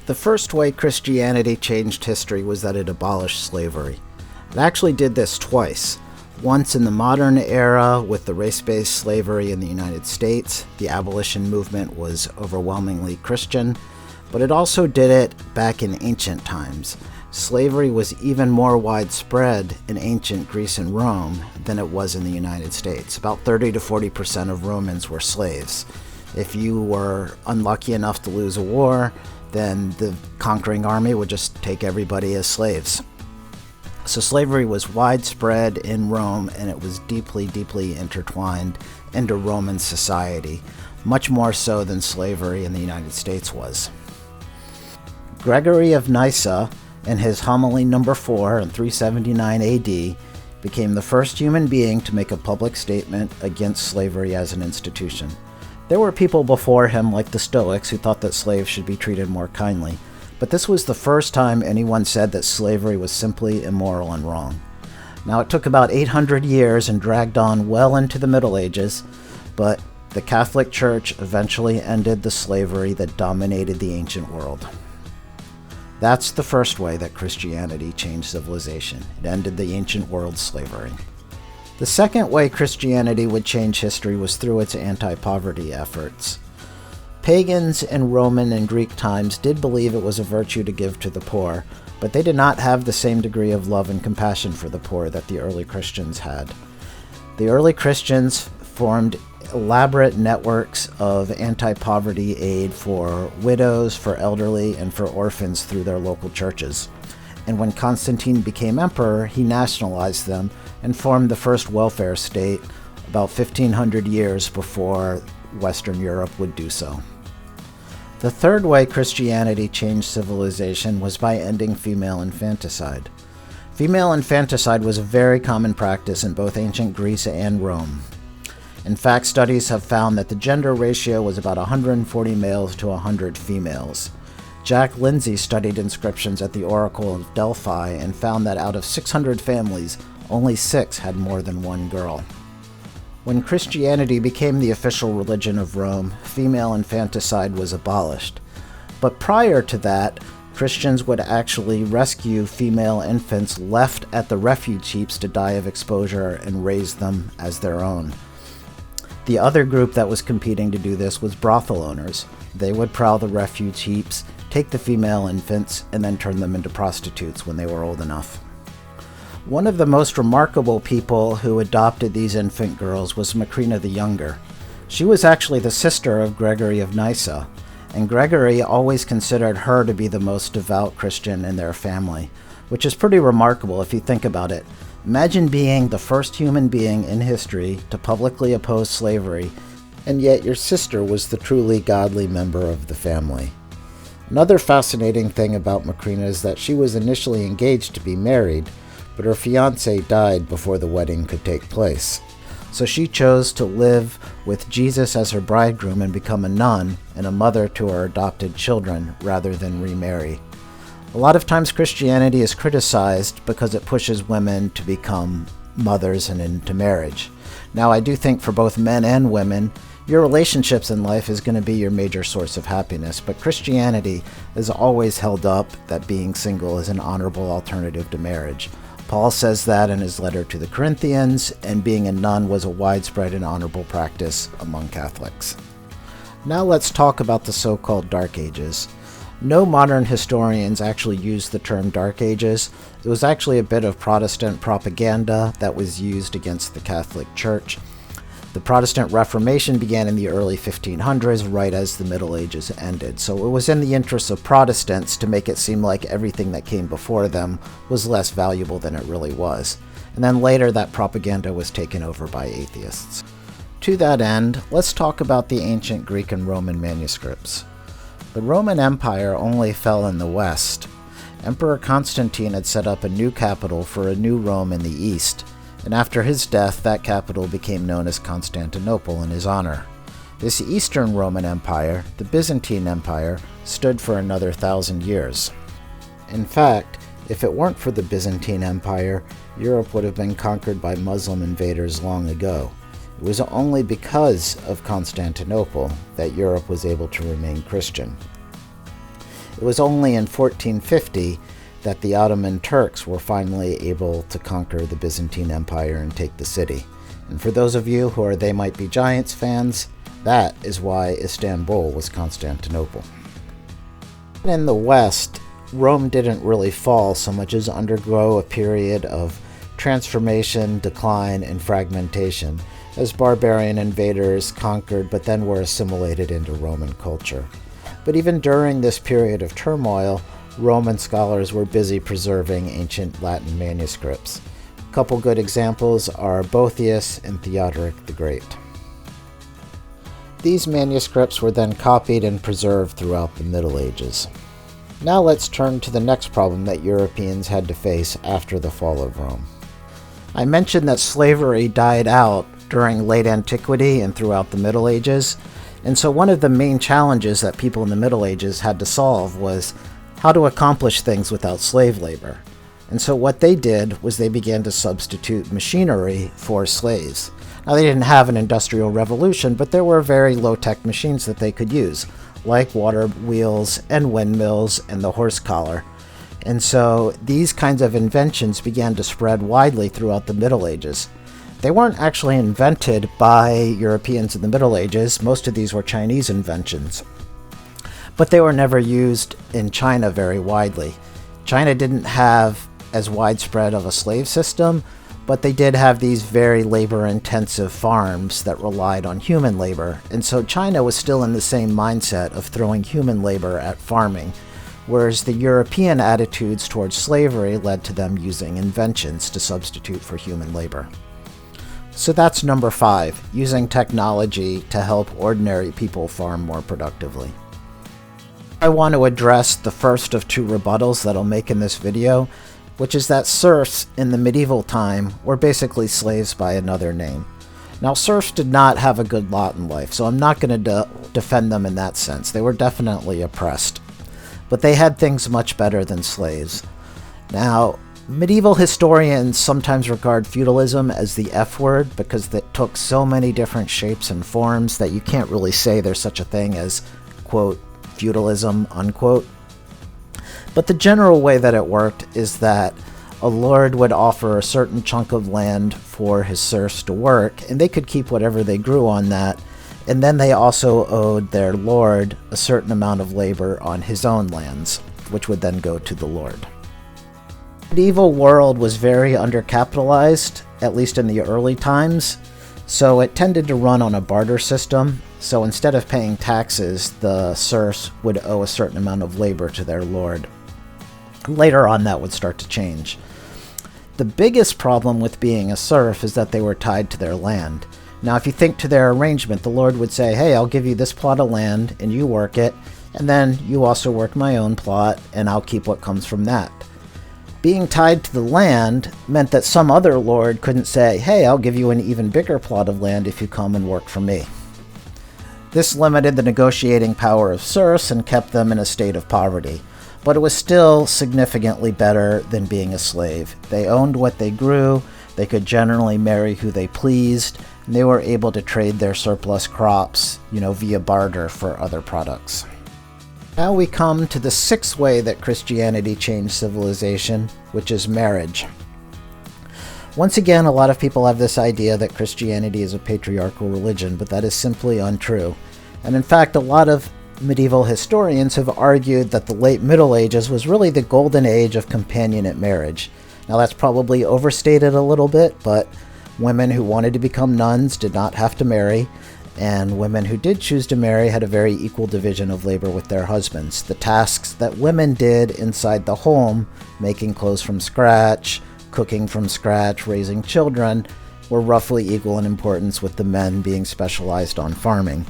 The first way Christianity changed history was that it abolished slavery. It actually did this twice. Once in the modern era with the race-based slavery in the United States. The abolition movement was overwhelmingly Christian, but it also did it back in ancient times. Slavery was even more widespread in ancient Greece and Rome than it was in the United States. About 30 to 40% of Romans were slaves. If you were unlucky enough to lose a war, then the conquering army would just take everybody as slaves. So slavery was widespread in Rome, and it was deeply, deeply intertwined into Roman society, much more so than slavery in the United States was. Gregory of Nyssa, in his homily number 4 in 379 AD, became the first human being to make a public statement against slavery as an institution. There were people before him, like the Stoics, who thought that slaves should be treated more kindly, but this was the first time anyone said that slavery was simply immoral and wrong. Now, it took about 800 years and dragged on well into the Middle Ages, but the Catholic Church eventually ended the slavery that dominated the ancient world. That's the first way that Christianity changed civilization. It ended the ancient world's slavery. The second way Christianity would change history was through its anti-poverty efforts. Pagans in Roman and Greek times did believe it was a virtue to give to the poor, but they did not have the same degree of love and compassion for the poor that the early Christians had. The early Christians formed elaborate networks of anti-poverty aid for widows, for elderly, and for orphans through their local churches. And when Constantine became emperor, he nationalized them and formed the first welfare state about 1500 years before Western Europe would do so. The third way Christianity changed civilization was by ending female infanticide. Female infanticide was a very common practice in both ancient Greece and Rome. In fact, studies have found that the gender ratio was about 140 males to 100 females. Jack Lindsay studied inscriptions at the Oracle of Delphi and found that out of 600 families, only 6 had more than one girl. When Christianity became the official religion of Rome, female infanticide was abolished. But prior to that, Christians would actually rescue female infants left at the refuge heaps to die of exposure and raise them as their own. The other group that was competing to do this was brothel owners. They would prowl the refuge heaps, take the female infants, and then turn them into prostitutes when they were old enough. One of the most remarkable people who adopted these infant girls was Macrina the Younger. She was actually the sister of Gregory of Nyssa, and Gregory always considered her to be the most devout Christian in their family, which is pretty remarkable if you think about it. Imagine being the first human being in history to publicly oppose slavery, and yet your sister was the truly godly member of the family. Another fascinating thing about Macrina is that she was initially engaged to be married, but her fiancé died before the wedding could take place. So she chose to live with Jesus as her bridegroom and become a nun and a mother to her adopted children rather than remarry. A lot of times Christianity is criticized because it pushes women to become mothers and into marriage. Now, I do think for both men and women, your relationships in life is going to be your major source of happiness, but Christianity has always held up that being single is an honorable alternative to marriage. Paul says that in his letter to the Corinthians, and being a nun was a widespread and honorable practice among Catholics. Now let's talk about the so-called Dark Ages. No modern historians actually use the term Dark Ages. It was actually a bit of Protestant propaganda that was used against the Catholic Church. The Protestant Reformation began in the early 1500s, right as the Middle Ages ended. So it was in the interests of Protestants to make it seem like everything that came before them was less valuable than it really was. And then later that propaganda was taken over by atheists. To that end, let's talk about the ancient Greek and Roman manuscripts. The Roman Empire only fell in the west. Emperor Constantine had set up a new capital for a new Rome in the east, and after his death, that capital became known as Constantinople in his honor. This Eastern Roman Empire, the Byzantine Empire, stood for another 1,000 years. In fact, if it weren't for the Byzantine Empire, Europe would have been conquered by Muslim invaders long ago. It was only because of Constantinople that Europe was able to remain Christian. It was only in 1450 that the Ottoman Turks were finally able to conquer the Byzantine Empire and take the city. And for those of you who are They Might Be Giants fans, that is why Istanbul was Constantinople. In the West, Rome didn't really fall so much as undergo a period of transformation, decline, and fragmentation as barbarian invaders conquered but then were assimilated into Roman culture. But even during this period of turmoil, Roman scholars were busy preserving ancient Latin manuscripts. A couple good examples are Boethius and Theodoric the Great. These manuscripts were then copied and preserved throughout the Middle Ages. Now let's turn to the next problem that Europeans had to face after the fall of Rome. I mentioned that slavery died out during late antiquity and throughout the Middle Ages, and so one of the main challenges that people in the Middle Ages had to solve was how to accomplish things without slave labor. And so what they did was they began to substitute machinery for slaves. Now they didn't have an industrial revolution, but there were very low-tech machines that they could use, like water wheels and windmills and the horse collar. And so these kinds of inventions began to spread widely throughout the Middle Ages. They weren't actually invented by Europeans in the Middle Ages. Most of these were Chinese inventions. But they were never used in China very widely. China didn't have as widespread of a slave system, but they did have these very labor-intensive farms that relied on human labor. And so China was still in the same mindset of throwing human labor at farming, whereas the European attitudes towards slavery led to them using inventions to substitute for human labor. So that's number 5, using technology to help ordinary people farm more productively. I want to address the first of 2 rebuttals that I'll make in this video, which is that serfs in the medieval time were basically slaves by another name. Now, serfs did not have a good lot in life, so I'm not going to defend them in that sense. They were definitely oppressed, but they had things much better than slaves. Now, medieval historians sometimes regard feudalism as the F word because it took so many different shapes and forms that you can't really say there's such a thing as, quote, feudalism, unquote. But the general way that it worked is that a lord would offer a certain chunk of land for his serfs to work, and they could keep whatever they grew on that, and then they also owed their lord a certain amount of labor on his own lands, which would then go to the lord. The medieval world was very undercapitalized, at least in the early times, so it tended to run on a barter system. So instead of paying taxes, the serfs would owe a certain amount of labor to their lord. Later on, that would start to change. The biggest problem with being a serf is that they were tied to their land. Now, if you think to their arrangement, the lord would say, hey, I'll give you this plot of land, and you work it, and then you also work my own plot, and I'll keep what comes from that. Being tied to the land meant that some other lord couldn't say, hey, I'll give you an even bigger plot of land if you come and work for me. This limited the negotiating power of serfs and kept them in a state of poverty, but it was still significantly better than being a slave. They owned what they grew, they could generally marry who they pleased, and they were able to trade their surplus crops, via barter for other products. Now we come to the 6th way that Christianity changed civilization, which is marriage. Once again, a lot of people have this idea that Christianity is a patriarchal religion, but that is simply untrue. And in fact, a lot of medieval historians have argued that the late Middle Ages was really the golden age of companionate marriage. Now that's probably overstated a little bit, but women who wanted to become nuns did not have to marry, and women who did choose to marry had a very equal division of labor with their husbands. The tasks that women did inside the home, making clothes from scratch, cooking from scratch, raising children, were roughly equal in importance, with the men being specialized on farming.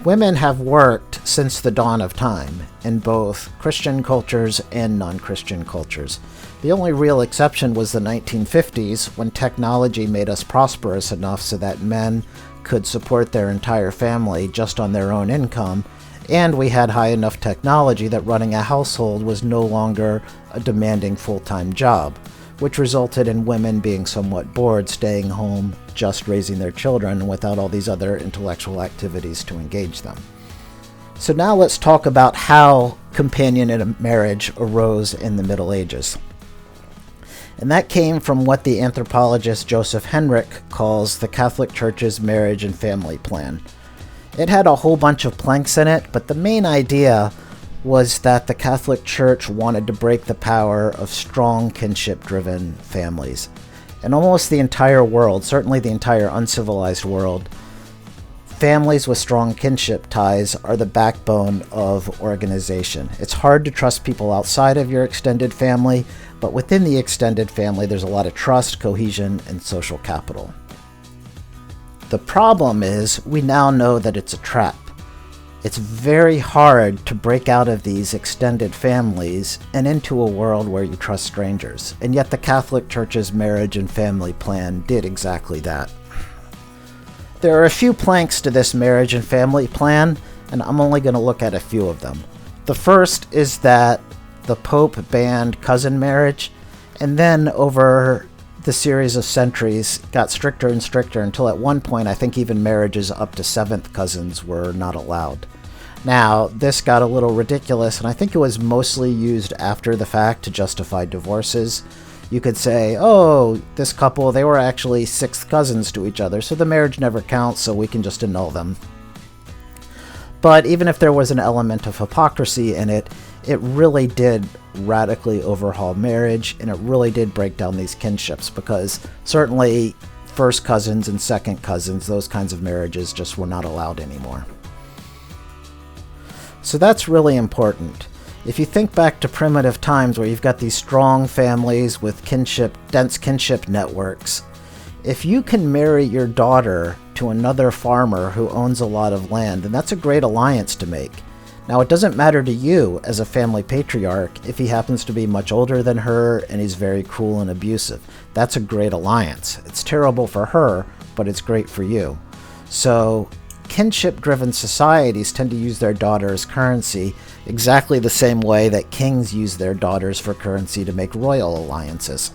Women have worked since the dawn of time, in both Christian cultures and non-Christian cultures. The only real exception was the 1950s, when technology made us prosperous enough so that men could support their entire family just on their own income, and we had high enough technology that running a household was no longer a demanding full-time job, which resulted in women being somewhat bored staying home, just raising their children without all these other intellectual activities to engage them. So now let's talk about how companionate marriage arose in the Middle Ages. And that came from what the anthropologist Joseph Henrich calls the Catholic Church's marriage and family plan. It had a whole bunch of planks in it, but the main idea was that the Catholic Church wanted to break the power of strong kinship-driven families. In almost the entire world, certainly the entire uncivilized world, families with strong kinship ties are the backbone of organization. It's hard to trust people outside of your extended family, but within the extended family, there's a lot of trust, cohesion, and social capital. The problem is, we now know that it's a trap. It's very hard to break out of these extended families and into a world where you trust strangers. And yet the Catholic Church's marriage and family plan did exactly that. There are a few planks to this marriage and family plan, and I'm only going to look at a few of them. The first is that the Pope banned cousin marriage, and then over the series of centuries got stricter and stricter until at one point I think even marriages up to seventh cousins were not allowed. Now, this got a little ridiculous, and I think it was mostly used after the fact to justify divorces. You could say, oh, this couple, they were actually sixth cousins to each other, so the marriage never counts, so we can just annul them. But even if there was an element of hypocrisy in it, it really did radically overhaul marriage, and it really did break down these kinships, because certainly first cousins and second cousins, those kinds of marriages just were not allowed anymore. So that's really important. If you think back to primitive times where you've got these strong families with dense kinship networks, if you can marry your daughter to another farmer who owns a lot of land, then that's a great alliance to make. Now, it doesn't matter to you as a family patriarch if he happens to be much older than her and he's very cruel and abusive. That's a great alliance. It's terrible for her, but it's great for you. So, kinship-driven societies tend to use their daughter as currency exactly the same way that kings use their daughters for currency to make royal alliances.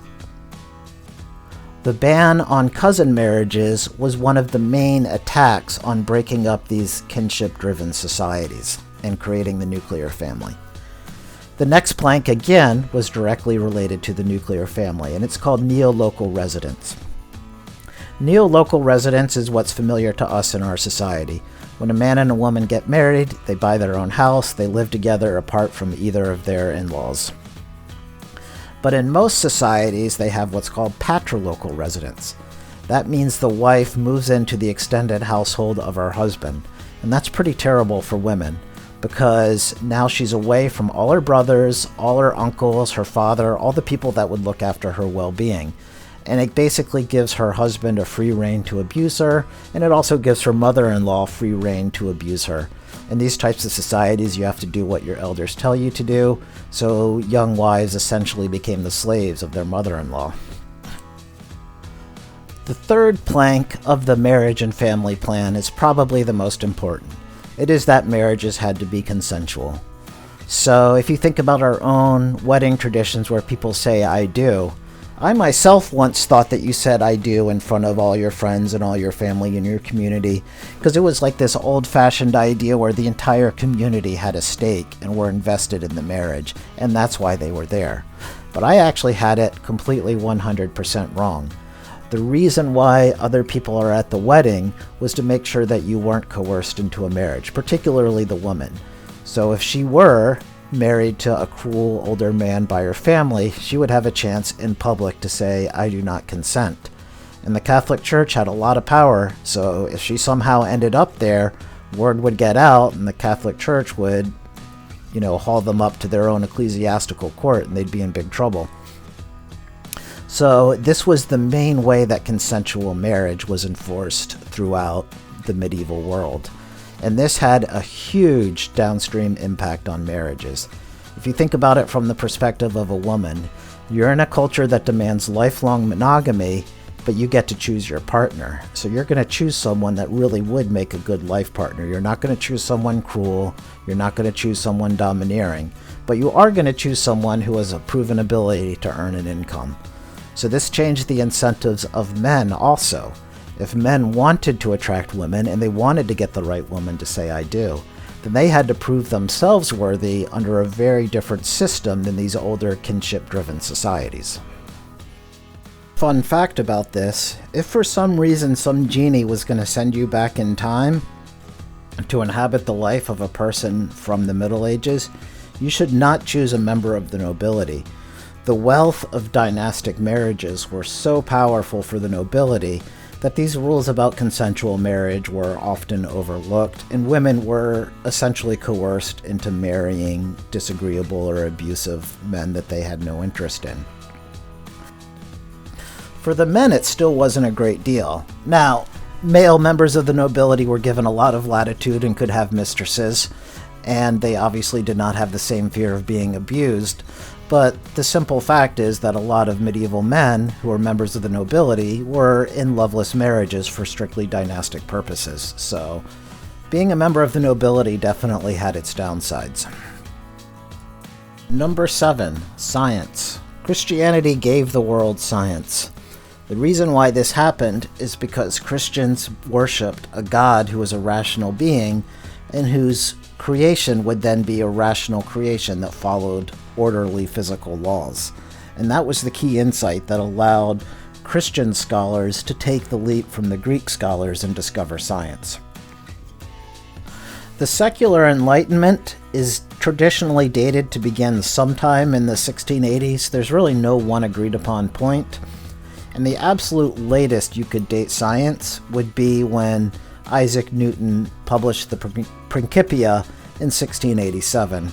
The ban on cousin marriages was one of the main attacks on breaking up these kinship-driven societies and creating the nuclear family. The next plank, again, was directly related to the nuclear family, and it's called neo-local residence. Neo-local residence is what's familiar to us in our society. When a man and a woman get married, they buy their own house, they live together apart from either of their in-laws. But in most societies, they have what's called patrilocal residence. That means the wife moves into the extended household of her husband, and that's pretty terrible for women, because now she's away from all her brothers, all her uncles, her father, all the people that would look after her well-being. And it basically gives her husband a free rein to abuse her, and it also gives her mother-in-law free rein to abuse her. In these types of societies, you have to do what your elders tell you to do, so young wives essentially became the slaves of their mother-in-law. The third plank of the marriage and family plan is probably the most important. It is that marriages had to be consensual. So if you think about our own wedding traditions where people say, I do, I myself once thought that you said I do in front of all your friends and all your family in your community, because it was like this old-fashioned idea where the entire community had a stake and were invested in the marriage, and that's why they were there. But I actually had it completely 100% wrong. The reason why other people are at the wedding was to make sure that you weren't coerced into a marriage, particularly the woman. So if she were married to a cruel older man by her family, she would have a chance in public to say, I do not consent. And the Catholic Church had a lot of power, so if she somehow ended up there, word would get out and the Catholic Church would, haul them up to their own ecclesiastical court and they'd be in big trouble. So this was the main way that consensual marriage was enforced throughout the medieval world. And this had a huge downstream impact on marriages. If you think about it from the perspective of a woman, you're in a culture that demands lifelong monogamy, but you get to choose your partner. So you're going to choose someone that really would make a good life partner. You're not going to choose someone cruel. You're not going to choose someone domineering. But you are going to choose someone who has a proven ability to earn an income. So this changed the incentives of men also. If men wanted to attract women and they wanted to get the right woman to say I do, then they had to prove themselves worthy under a very different system than these older kinship-driven societies. Fun fact about this, if for some reason some genie was going to send you back in time to inhabit the life of a person from the Middle Ages, you should not choose a member of the nobility. The wealth of dynastic marriages were so powerful for the nobility that these rules about consensual marriage were often overlooked, and women were essentially coerced into marrying disagreeable or abusive men that they had no interest in. For the men, it still wasn't a great deal. Now, male members of the nobility were given a lot of latitude and could have mistresses, and they obviously did not have the same fear of being abused. But the simple fact is that a lot of medieval men who were members of the nobility were in loveless marriages for strictly dynastic purposes, so being a member of the nobility definitely had its downsides. Number 7. Science. Christianity gave the world science. The reason why this happened is because Christians worshipped a God who was a rational being and whose creation would then be a rational creation that followed orderly physical laws. And that was the key insight that allowed Christian scholars to take the leap from the Greek scholars and discover science. The secular Enlightenment is traditionally dated to begin sometime in the 1680s. There's really no one agreed upon point. And the absolute latest you could date science would be when Isaac Newton published the Principia in 1687.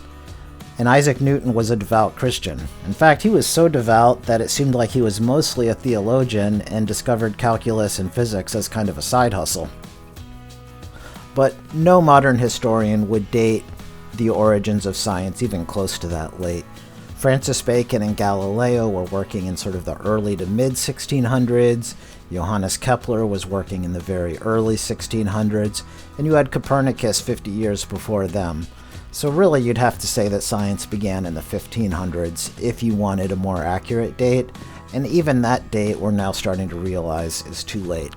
And Isaac Newton was a devout Christian. In fact, he was so devout that it seemed like he was mostly a theologian and discovered calculus and physics as kind of a side hustle. But no modern historian would date the origins of science even close to that late. Francis Bacon and Galileo were working in sort of the early to mid-1600s. Johannes Kepler was working in the very early 1600s. And you had Copernicus 50 years before them. So really you'd have to say that science began in the 1500s if you wanted a more accurate date. And even that date we're now starting to realize is too late.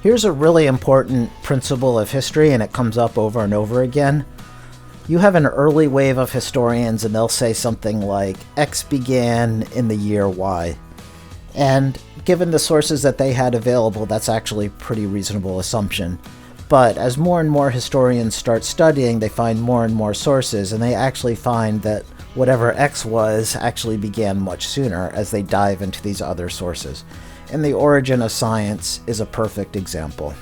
Here's a really important principle of history, and it comes up over and over again. You have an early wave of historians and they'll say something like, X began in the year Y. And given the sources that they had available, that's actually a pretty reasonable assumption. But as more and more historians start studying, they find more and more sources, and they actually find that whatever X was actually began much sooner as they dive into these other sources. And the origin of science is a perfect example.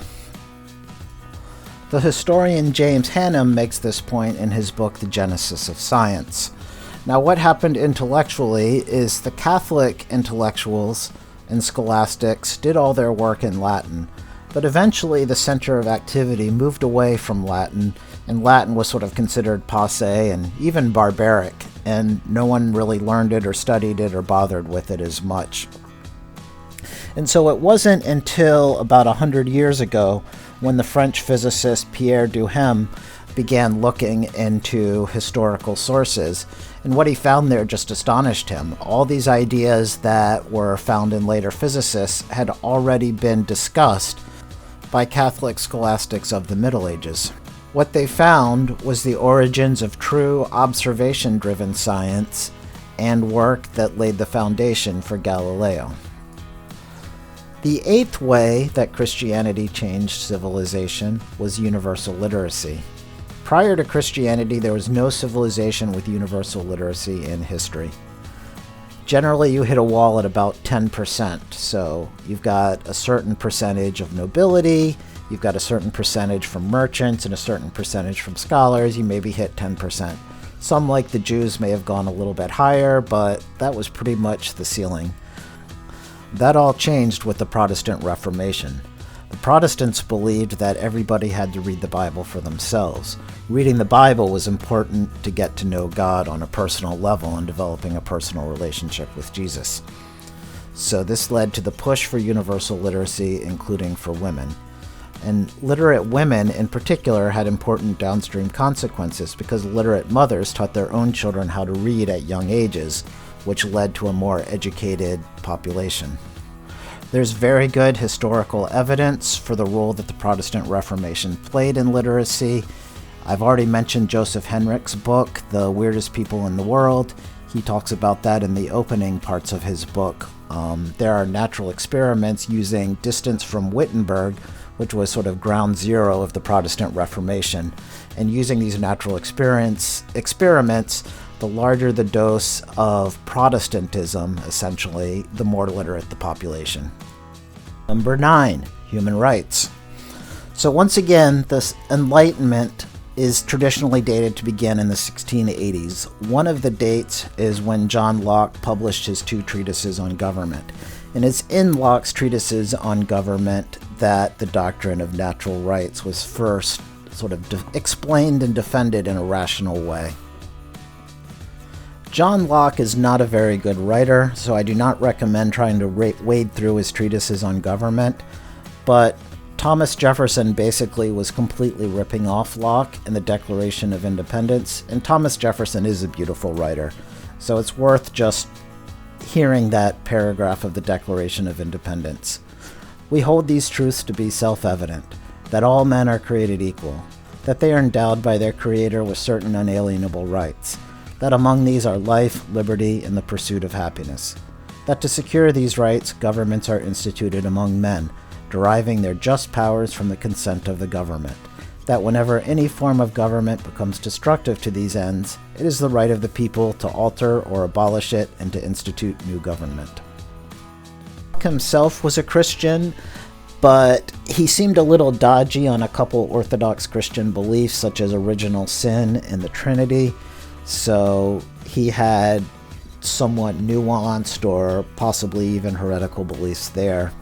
The historian James Hannam makes this point in his book, The Genesis of Science. Now, what happened intellectually is the Catholic intellectuals and scholastics did all their work in Latin, but eventually the center of activity moved away from Latin, and Latin was sort of considered passé and even barbaric, and no one really learned it or studied it or bothered with it as much. And so it wasn't until about 100 years ago when the French physicist Pierre Duhem began looking into historical sources, and what he found there just astonished him. All these ideas that were found in later physicists had already been discussed by Catholic scholastics of the Middle Ages. What they found was the origins of true observation-driven science and work that laid the foundation for Galileo. The eighth way that Christianity changed civilization was universal literacy. Prior to Christianity, there was no civilization with universal literacy in history. Generally, you hit a wall at about 10%, so you've got a certain percentage of nobility, you've got a certain percentage from merchants, and a certain percentage from scholars. You maybe hit 10%. Some, like the Jews, may have gone a little bit higher, but that was pretty much the ceiling. That all changed with the Protestant Reformation. The Protestants believed that everybody had to read the Bible for themselves. Reading the Bible was important to get to know God on a personal level and developing a personal relationship with Jesus. So this led to the push for universal literacy, including for women. And literate women in particular had important downstream consequences because literate mothers taught their own children how to read at young ages, which led to a more educated population. There's very good historical evidence for the role that the Protestant Reformation played in literacy. I've already mentioned Joseph Henrich's book, The Weirdest People in the World. He talks about that in the opening parts of his book. There are natural experiments using distance from Wittenberg, which was sort of ground zero of the Protestant Reformation. And using these natural experiments, the larger the dose of Protestantism, essentially, the more literate the population. Number 9, human rights. So once again, this Enlightenment is traditionally dated to begin in the 1680s. One of the dates is when John Locke published his 2 treatises on government. And it's in Locke's treatises on government that the doctrine of natural rights was first sort of explained and defended in a rational way. John Locke is not a very good writer, so I do not recommend trying to wade through his treatises on government, but Thomas Jefferson basically was completely ripping off Locke in the Declaration of Independence, and Thomas Jefferson is a beautiful writer, so it's worth just hearing that paragraph of the Declaration of Independence. We hold these truths to be self-evident, that all men are created equal, that they are endowed by their Creator with certain unalienable rights, that among these are life, liberty, and the pursuit of happiness, that to secure these rights, governments are instituted among men, deriving their just powers from the consent of the government, that whenever any form of government becomes destructive to these ends, it is the right of the people to alter or abolish it and to institute new government. Locke himself was a Christian, but he seemed a little dodgy on a couple Orthodox Christian beliefs, such as original sin and the Trinity, so he had somewhat nuanced or possibly even heretical beliefs there.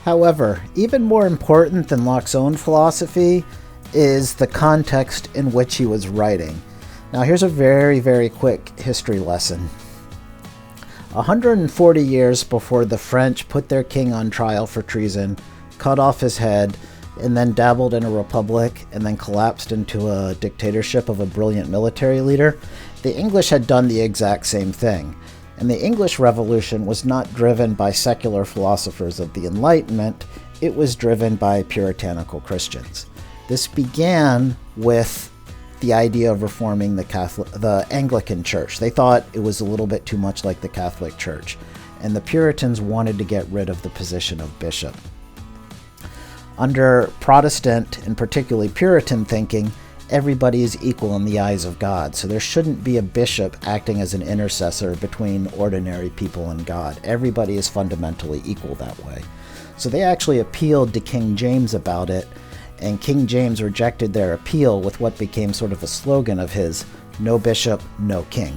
However, even more important than Locke's own philosophy is the context in which he was writing. Now here's a very, very quick history lesson. 140 years before the French put their king on trial for treason, cut off his head, and then dabbled in a republic, and then collapsed into a dictatorship of a brilliant military leader, the English had done the exact same thing. And the English Revolution was not driven by secular philosophers of the Enlightenment, it was driven by puritanical Christians. This began with the idea of reforming the Anglican Church. They thought it was a little bit too much like the Catholic Church, and the Puritans wanted to get rid of the position of bishop. Under Protestant, and particularly Puritan thinking, everybody is equal in the eyes of God, so there shouldn't be a bishop acting as an intercessor between ordinary people and God. Everybody is fundamentally equal that way. So they actually appealed to King James about it, and King James rejected their appeal with what became sort of a slogan of his, "No bishop, no king."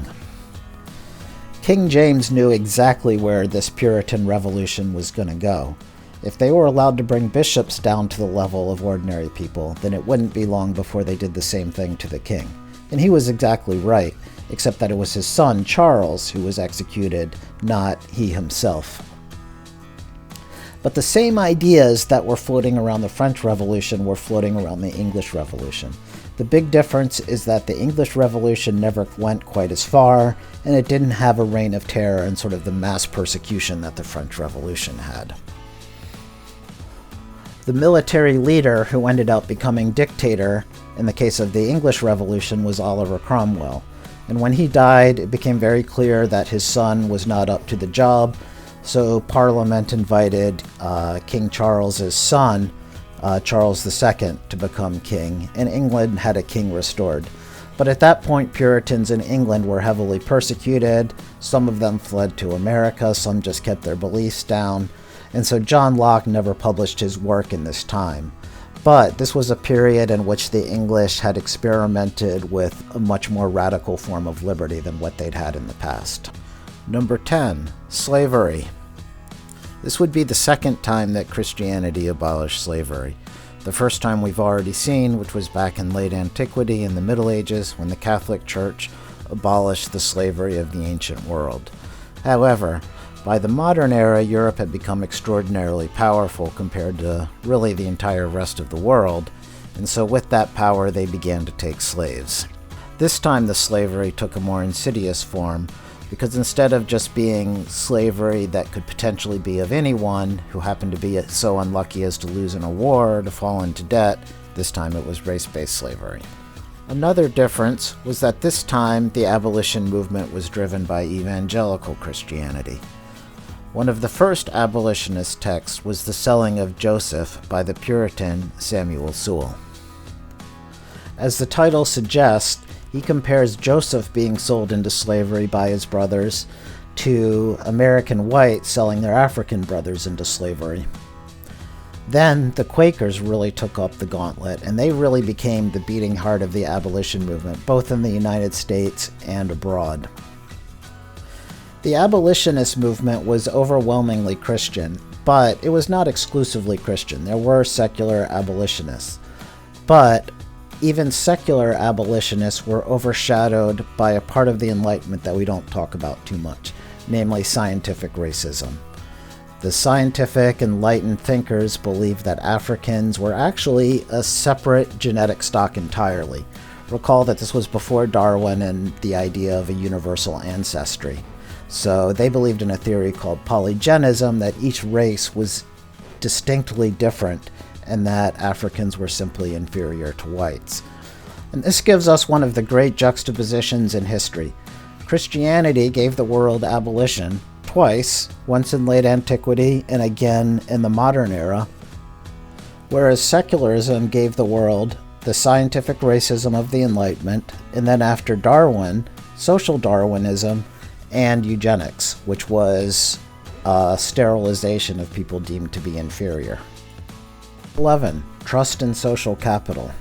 King James knew exactly where this Puritan revolution was going to go. If they were allowed to bring bishops down to the level of ordinary people, then it wouldn't be long before they did the same thing to the king. And he was exactly right, except that it was his son, Charles, who was executed, not he himself. But the same ideas that were floating around the French Revolution were floating around the English Revolution. The big difference is that the English Revolution never went quite as far, and it didn't have a reign of terror and sort of the mass persecution that the French Revolution had. The military leader who ended up becoming dictator in the case of the English Revolution was Oliver Cromwell. And when he died, it became very clear that his son was not up to the job, so Parliament invited King Charles's son, Charles II, to become king, and England had a king restored. But at that point, Puritans in England were heavily persecuted. Some of them fled to America, some just kept their beliefs down. And so John Locke never published his work in this time. But this was a period in which the English had experimented with a much more radical form of liberty than what they'd had in the past. Number 10, slavery. This would be the second time that Christianity abolished slavery. The first time we've already seen, which was back in late antiquity in the Middle Ages, when the Catholic Church abolished the slavery of the ancient world. However, by the modern era, Europe had become extraordinarily powerful compared to really the entire rest of the world, and so with that power they began to take slaves. This time the slavery took a more insidious form, because instead of just being slavery that could potentially be of anyone who happened to be so unlucky as to lose in a war or to fall into debt, this time it was race-based slavery. Another difference was that this time the abolition movement was driven by evangelical Christianity. One of the first abolitionist texts was The Selling of Joseph by the Puritan Samuel Sewall. As the title suggests, he compares Joseph being sold into slavery by his brothers to American whites selling their African brothers into slavery. Then the Quakers really took up the gauntlet, and they really became the beating heart of the abolition movement, both in the United States and abroad. The abolitionist movement was overwhelmingly Christian, but it was not exclusively Christian. There were secular abolitionists, but even secular abolitionists were overshadowed by a part of the Enlightenment that we don't talk about too much, namely scientific racism. The scientific enlightened thinkers believed that Africans were actually a separate genetic stock entirely. Recall that this was before Darwin and the idea of a universal ancestry. So they believed in a theory called polygenism, that each race was distinctly different and that Africans were simply inferior to whites. And this gives us one of the great juxtapositions in history. Christianity gave the world abolition twice, once in late antiquity and again in the modern era, whereas secularism gave the world the scientific racism of the Enlightenment, and then after Darwin, social Darwinism and eugenics, which was sterilization of people deemed to be inferior. 11. Trust and social capital.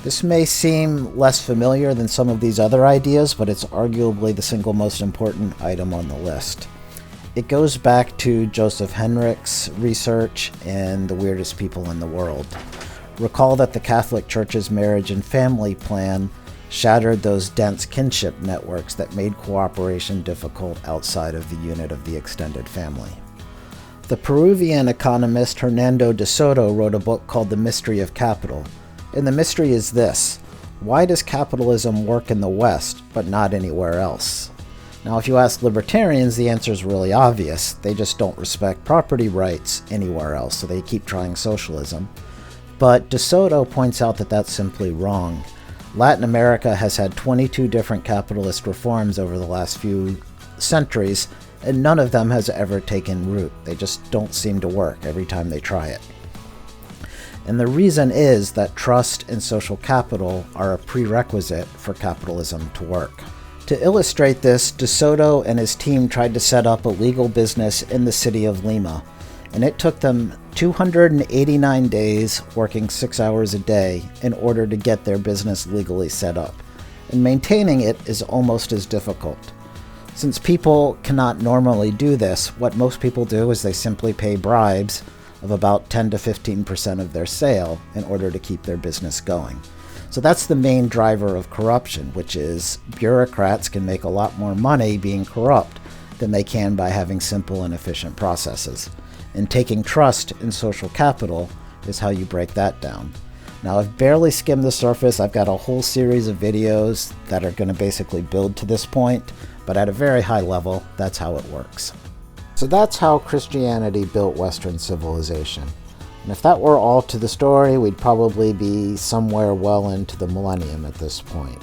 This may seem less familiar than some of these other ideas, but it's arguably the single most important item on the list. It goes back to Joseph Henrich's research in The Weirdest People in the World. Recall that the Catholic Church's marriage and family plan shattered those dense kinship networks that made cooperation difficult outside of the unit of the extended family. The Peruvian economist Hernando de Soto wrote a book called The Mystery of Capital. And the mystery is this: why does capitalism work in the West but not anywhere else? Now, if you ask libertarians, the answer is really obvious. They just don't respect property rights anywhere else, so they keep trying socialism. But De Soto points out that that's simply wrong. Latin America has had 22 different capitalist reforms over the last few centuries, and none of them has ever taken root. They just don't seem to work every time they try it. And the reason is that trust and social capital are a prerequisite for capitalism to work. To illustrate this, De Soto and his team tried to set up a legal business in the city of Lima, and it took them 289 days, working 6 hours a day, in order to get their business legally set up. And maintaining it is almost as difficult. Since people cannot normally do this, what most people do is they simply pay bribes of about 10 to 15% of their sale in order to keep their business going. So that's the main driver of corruption, which is bureaucrats can make a lot more money being corrupt than they can by having simple and efficient processes. And taking trust in social capital is how you break that down. Now, I've barely skimmed the surface. I've got a whole series of videos that are going to basically build to this point, but at a very high level, that's how it works. So that's how Christianity built Western civilization. And if that were all to the story, we'd probably be somewhere well into the millennium at this point.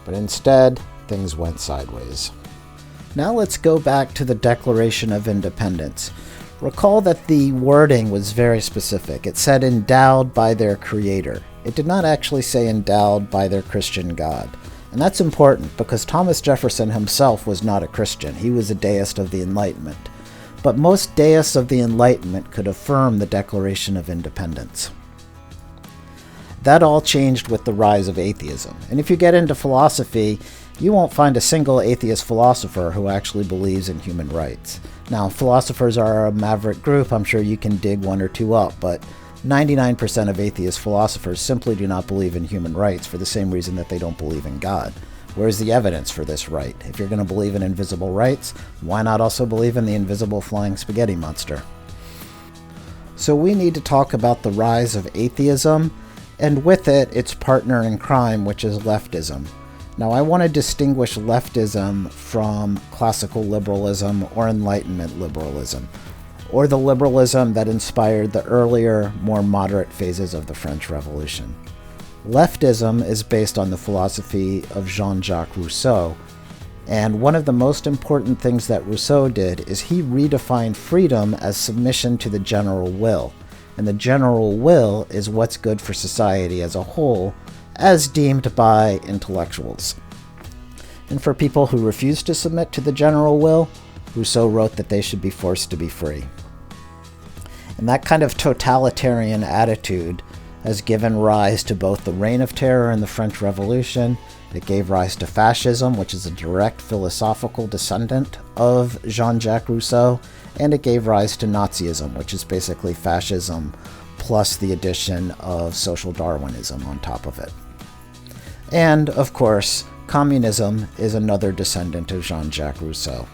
But instead, things went sideways. Now let's go back to the Declaration of Independence. Recall that the wording was very specific. It said endowed by their creator. It did not actually say endowed by their Christian God. And that's important because Thomas Jefferson himself was not a Christian. He was a deist of the Enlightenment. But most deists of the Enlightenment could affirm the Declaration of Independence. That all changed with the rise of atheism. And if you get into philosophy, you won't find a single atheist philosopher who actually believes in human rights. Now, philosophers are a maverick group. I'm sure you can dig one or two up, but 99% of atheist philosophers simply do not believe in human rights for the same reason that they don't believe in God. Where's the evidence for this right? If you're going to believe in invisible rights, why not also believe in the invisible flying spaghetti monster? So we need to talk about the rise of atheism, and with it, its partner in crime, which is leftism. Now, I want to distinguish leftism from classical liberalism or Enlightenment liberalism, or the liberalism that inspired the earlier, more moderate phases of the French Revolution. Leftism is based on the philosophy of Jean-Jacques Rousseau, and one of the most important things that Rousseau did is he redefined freedom as submission to the general will. And the general will is what's good for society as a whole, as deemed by intellectuals. And for people who refuse to submit to the general will, Rousseau wrote that they should be forced to be free. And that kind of totalitarian attitude has given rise to both the Reign of Terror and the French Revolution. It gave rise to fascism, which is a direct philosophical descendant of Jean-Jacques Rousseau, and it gave rise to Nazism, which is basically fascism plus the addition of social Darwinism on top of it. And, of course, communism is another descendant of Jean-Jacques Rousseau.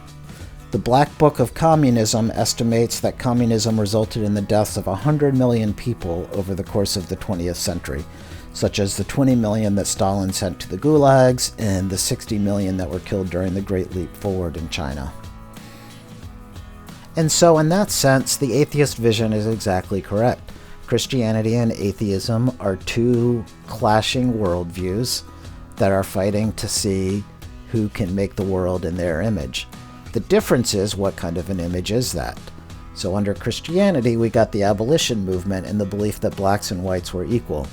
The Black Book of Communism estimates that communism resulted in the deaths of 100 million people over the course of the 20th century, such as the 20 million that Stalin sent to the gulags and the 60 million that were killed during the Great Leap Forward in China. And so in that sense, the atheist vision is exactly correct. Christianity and atheism are two clashing worldviews that are fighting to see who can make the world in their image. The difference is, what kind of an image is that? So under Christianity, we got the abolition movement and the belief that blacks and whites were equal.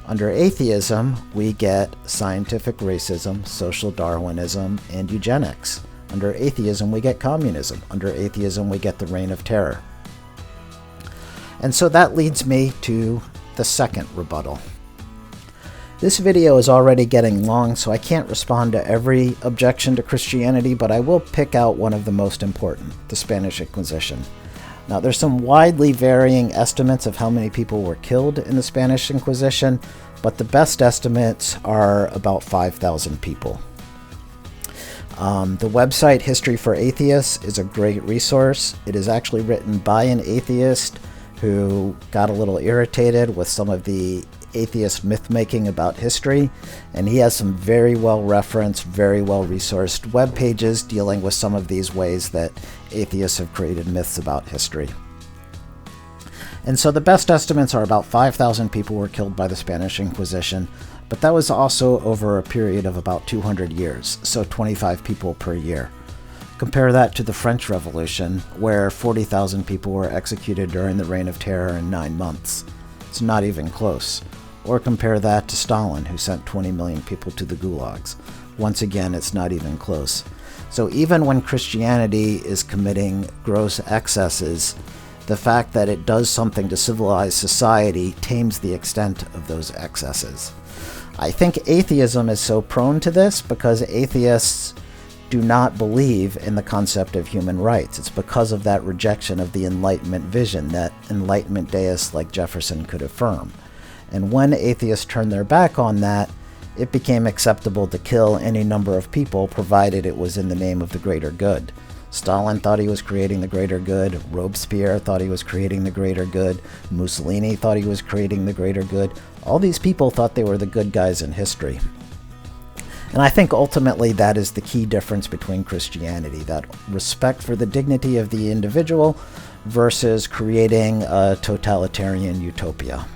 Under atheism, we get scientific racism, social Darwinism, and eugenics. Under atheism, we get communism. Under atheism, we get the Reign of Terror. And so that leads me to the second rebuttal. This video is already getting long, so I can't respond to every objection to Christianity, but I will pick out one of the most important, the Spanish Inquisition. Now, there's some widely varying estimates of how many people were killed in the Spanish Inquisition, but the best estimates are about 5,000 people. The website History for Atheists is a great resource. It is actually written by an atheist who got a little irritated with some of the atheist myth-making about history, and he has some very well-referenced, very well-resourced web pages dealing with some of these ways that atheists have created myths about history. And so the best estimates are about 5,000 people were killed by the Spanish Inquisition, but that was also over a period of about 200 years, so 25 people per year. Compare that to the French Revolution, where 40,000 people were executed during the Reign of Terror in 9 months. It's not even close. Or compare that to Stalin, who sent 20 million people to the gulags. Once again, it's not even close. So even when Christianity is committing gross excesses, the fact that it does something to civilized society tames the extent of those excesses. I think atheism is so prone to this because atheists do not believe in the concept of human rights. It's because of that rejection of the Enlightenment vision that Enlightenment deists like Jefferson could affirm. And when atheists turned their back on that, it became acceptable to kill any number of people provided it was in the name of the greater good. Stalin thought he was creating the greater good. Robespierre thought he was creating the greater good. Mussolini thought he was creating the greater good. All these people thought they were the good guys in history. And I think ultimately that is the key difference between Christianity, that respect for the dignity of the individual versus creating a totalitarian utopia.